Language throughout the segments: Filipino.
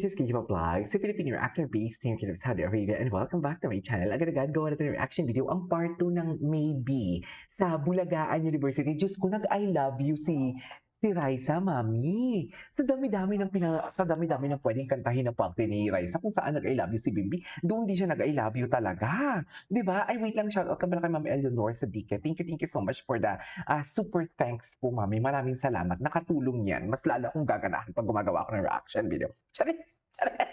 this is Kijiba Vlog, sa Filipino actor based here in Saudi Arabia, and welcome back to my channel. Agad-agad gawa natin ng reaction video ang part 2 ng Maybe sa Bulagaan University. Diyos ko, nag-I love you si Raisa, mami. Sa dami-dami ng pwedeng kantahin ng parte ni Raisa kung saan nag-I love you si Bimbi. Doon di siya nag-I love you talaga. 'Di ba? Ay, wait lang, shout out naman kay Mami Eleanor sa DK. Thank you so much for the super thanks po, mami. Maraming salamat. Nakatulong yan. Mas lalo akong gaganahan pag gumagawa ako ng reaction video. Charet! Charet!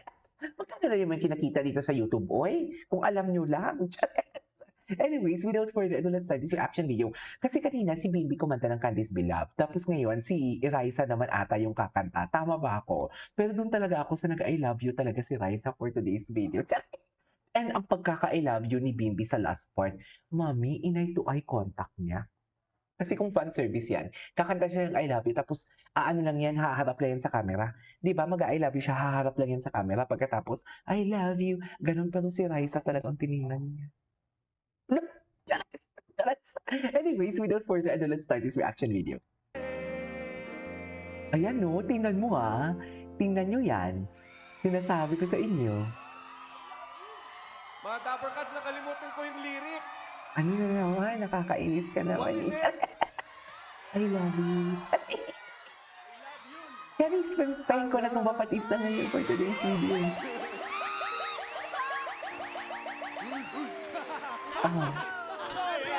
Magkano na naman kinakita dito sa YouTube, oy? Kung alam nyo lang. Charet! Anyways, without further ado, let's start this reaction video. Kasi kanina si Baby kumanta ng Candice Beloved. Tapos ngayon, si Raisa naman ata yung kakanta. Tama ba ako? Pero doon talaga ako sa nag-I love you talaga si Raisa for today's video. And ang pagkaka-I love you ni Bimbi sa last part, mami, inay to eye contact niya. Kasi kung fan service yan, kakanta siya ng I love you, tapos ano lang yan, haharap lang yan sa camera. Di ba? Mag-I love you siya, haharap lang yan sa camera. Pagkatapos, I love you. Ganun pa rin si Raisa talagang tinignan niya. Anyways, without further ado, let's start this reaction video. Ayan no, tingnan mo ha. Tingnan nyo yan. Sinasabi ko sa inyo. Mga Dapper Cats, nakalimutan ko yung lyric. Ano na naman? Nakakainis ka naman. What is it? I love you. Kaya spend ko na itong mapatista ngayon for today's video.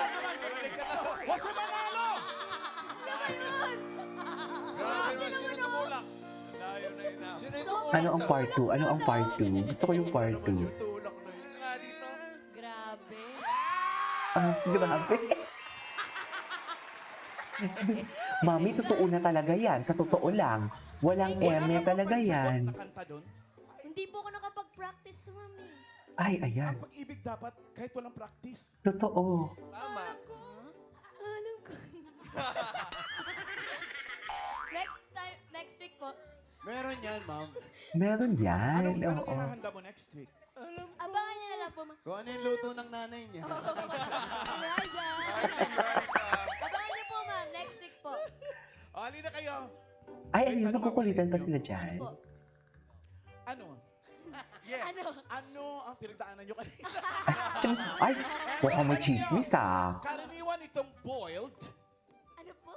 What's the manalo? Layo na yun na. Ano ang part 2? Ano ang part 2? Gusto ko yung part 2. Tulak na yun. Nga dito. Grabe. Grabe. Mami, totoo na talaga yan. Sa totoo lang. Walang eme talaga yan. Nakanta doon. Hindi po ako nakapag-practice, mami. Ay, ayan. Ang pag-ibig dapat kahit walang practice. Totoo. Tama. Alam ko. Next week po. Meron yan, ma'am. Meron yan. Anong Oo. ihahanda mo next week? Abangan niya na lang po, ma'am. Kung ano yung luto ng nanay niya. Raja. Abangan niyo po, ma'am. Next week po. O, halina kayo. Ay, May ayun. tanong ako Magkukulitan sa pa inyo. sila Ano dyan. po? Ano? Yes. Ano? Ano ang pinagdaanan nyo kanina? Ay, mukhang may chismis ah. Karaniwan itong boiled. Ano po?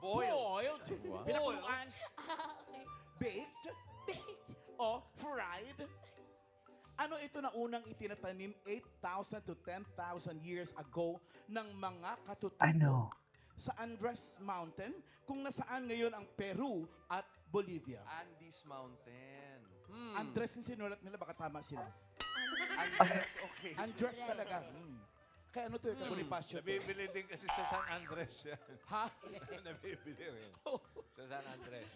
Boiled. Pinakuluan. Okay. Baked. Baked. O fried. Ano ito na unang itinatanim 8,000 to 10,000 years ago ng mga katutubo Ano? sa Andes Mountain kung nasaan ngayon ang Peru at Bolivia. Andes Mountain. Andres yung sinulat nila, baka tama sila. Andres, okay. Andres talaga. Kaya ano to, Bonifacio to. Nabibili din kasi sa San Andres yan. Ha? Nabibili rin. Sa San Andres.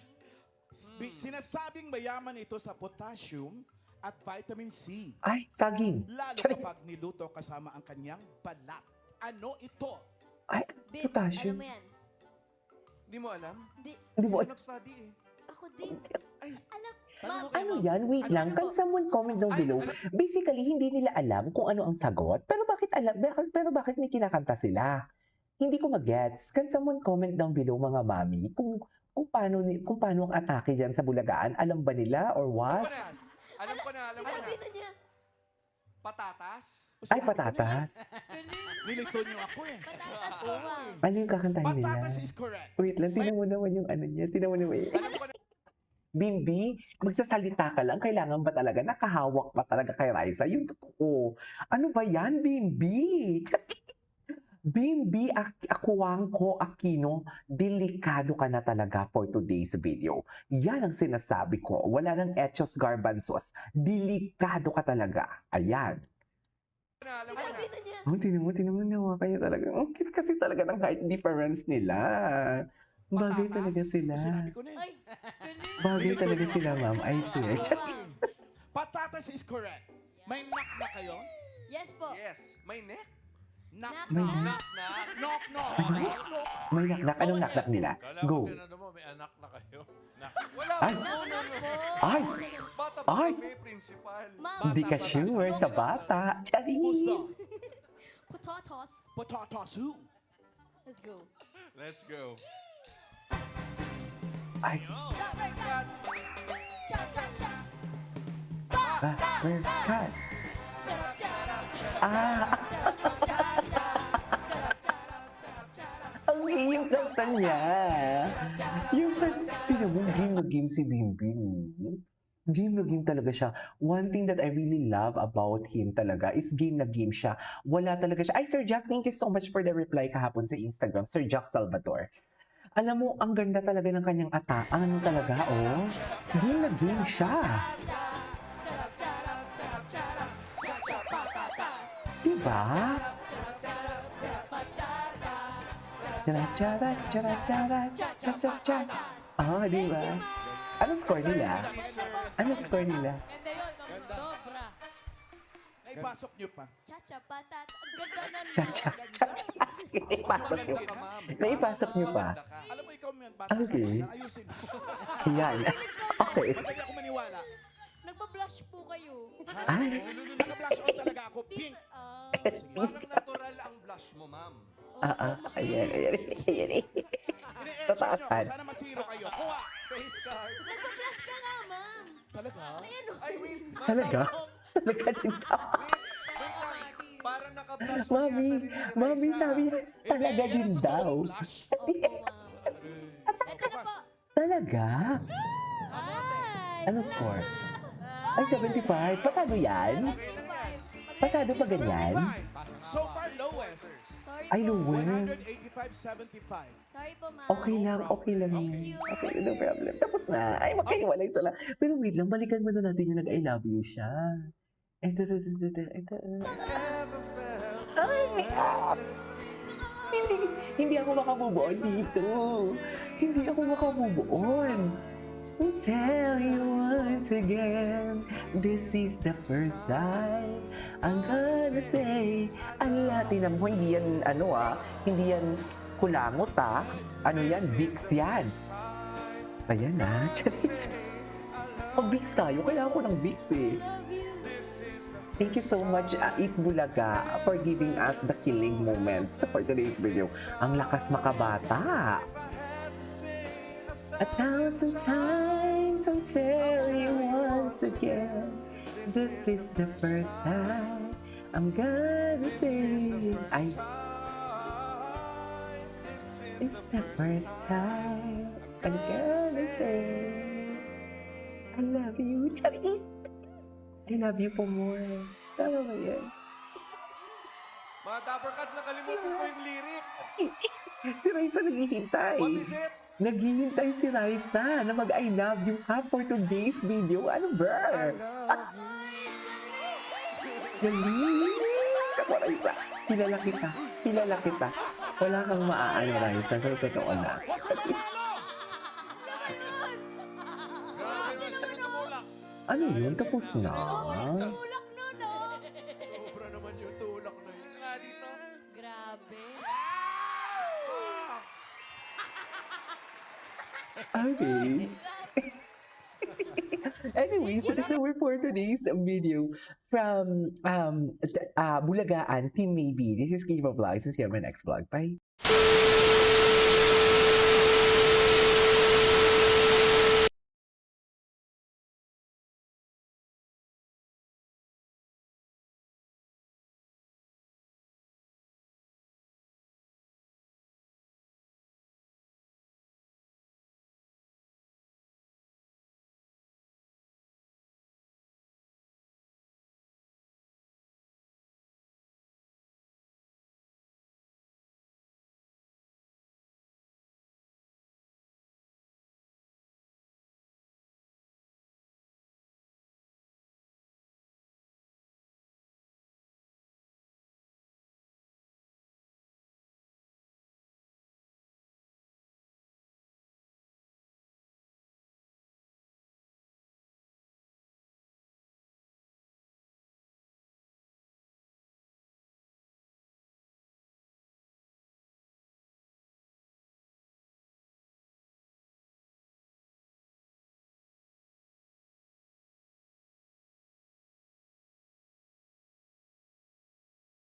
Sinasabing mayaman ito sa potassium at vitamin C. Ay, saging. Lalo Charing. kapag niluto kasama ang kanyang balat. Ano ito? Ay, Babe, potassium. alam mo yan? Hindi mo alam? Hindi. Di mo, Nag-study eh. Ako din. Ay, Alam. Tanong Ma'am. mo kay ano ma'am. yan? Wait Ano lang. po? Can someone comment down below? Basically, hindi nila alam kung ano ang sagot. Pero bakit alam? Pero bakit may kinakanta sila? Hindi ko mag-gets. Can someone comment down below, mga mami? Kung paano ang atake dyan sa Bulagaan? Alam ba nila or what? alam ko na. Sinabi na niya. Patatas? Ay, patatas. Galing. Nilito niyo ako eh. Patatas po, ma'am. Ano yung kakantahin nila? Patatas is correct. Wait lang, tinan mo naman yung ano niya. Tinan mo naman yung... Alam ko na. Bimbi, magsasalita ka lang. Kailangan ba talaga? Nakahawak pa talaga kay Raisa? Yung totoo. Ano ba yan, Bimbi? Bimbi, Akuangko Aquino, delikado ka na talaga for today's video. Yan ang sinasabi ko. Wala nang etchos garbanzos. Delikado ka talaga. Ayan. Alam ko na. Sinabi na niya. Oh, tinan mo nawa kayo talaga. Ang cute kasi talaga ng height difference nila. Bagay Patatas? talaga sila. Sinabi ko na eh. Ay, galing. Bagay talaga sila, ma'am. I swear. Ma'am. Patatas is correct. May knock na kayo? Yes po. Yes. May neck? Knock. May Knock. Knock, knock. May naknak. Anong naknak nila? Kala Go. ko tinanong mo, may anak na kayo. Wala Ay. po. Knock po. Ay. Bata pa Ay. kami, principal. Ma'am. Hindi ka sure sa bata. Who's Charis. that? Potatoes. Patatas who? Let's go. Let's go. Ay, Dapper Cats. Cha cha cha. Backward cuts. Charap, charap, charap, Ah, charap, charap, charap, charap, charap. ang yung kanta niya. Yung kanta, tignan mo, game na game si Bimbing. Game na game talaga siya. One thing that I really love about him talaga is game na game siya. Wala talaga siya. Ay, Sir Jack, thank you so much for the reply kahapon sa Instagram. Sir Jack Salvador. Alam mo, ang ganda talaga ng kanyang ata. Ano talaga, oh? Game na game siya. Charap, charap, charap, charap, charap, patatas. Diba? Chara, chara, chara, chara, cha, cha, cha. Ah, diba? Thank you, ma'am. Ano score nila? Ganda po. Ano score nila? Ganda yun, ma'am. Sobra. Naipasok niyo pa. Chacha patat. Ang ganda na Cha, cha, cha, cha. Sige, naipasok niyo. Maganda ka, ma'am. Naipasok niyo pa. Maganda ka. Alam mo, ikaw man, bata Okay. ka. Ayusin mo. Yan. Okay. Madali ako maniwala. Nagpa-blush po kayo. Ay. Naka-flash on talaga ako. Pink. Parang natural ang blush mo, ma'am. Ayan, ayan, ayan. Ini-enchos nyo ako. Tataasan. Sana masiro kayo. Kuha. Face card. Nagpa-blush ka nga, ma'am. Talaga? Ayan o. Ay, wait. Talaga? Talaga din daw. Parang naka-blush mo Mami, yata rin si mami, Raisa. sabi niya, talaga din daw. Blush. Opo, ma'am. Ito na po. Talaga? Ay! Anong score? Ay, 75. Patado yan? 75. Pasado pa ganyan? So far, lowest. Sorry Ay, po. lowest. 185.75. Sorry po, ma'am. Okay lang, okay lang. Thank you. Okay, no problem. Tapos na. Ay, magkahiwalay sila. Pero wait lang, balikan mo na natin yung nag-I love you siya. Ito. Ay, hindi ako makamubuon dito. Hindi ako makamubuon. Tell you once again, this is the first time I'm gonna say, ano natin mo, hindi yan, hindi yan kulangot ano yan, Vicks yan. Ayan Charis. Vicks tayo, kailangan ko ng Vicks eh. Love you. Thank you so much, It Bulaga, for giving us the killing moments for today's video. Ang lakas makabata. 1,000 times I'll tell you once again, this is the first time I'm gonna say, it's the first time I'm gonna say, I love you, Charis. I love you po more. Tama ba yan? Mga Dapper Cats, nakalimutan ko yung lyric. Si Raisa naghihintay. What is it? Naghihintay si Raisa na mag-I love you ka for today's video. Ano ba? Galing! Ako, Raisa. Kilala kita. Kilala kita. Wala kang maaano, Raisa. Pero totoo na. Ano yun? Tapos na. Tulak nun, no? Sobra naman yung tulak na yun. Nga dito. Grabe. Okay. Anyways, so we're for today's video from Bulagaan Team Maybe. This is Kiva Vlogs. And see you on my next vlog. Bye.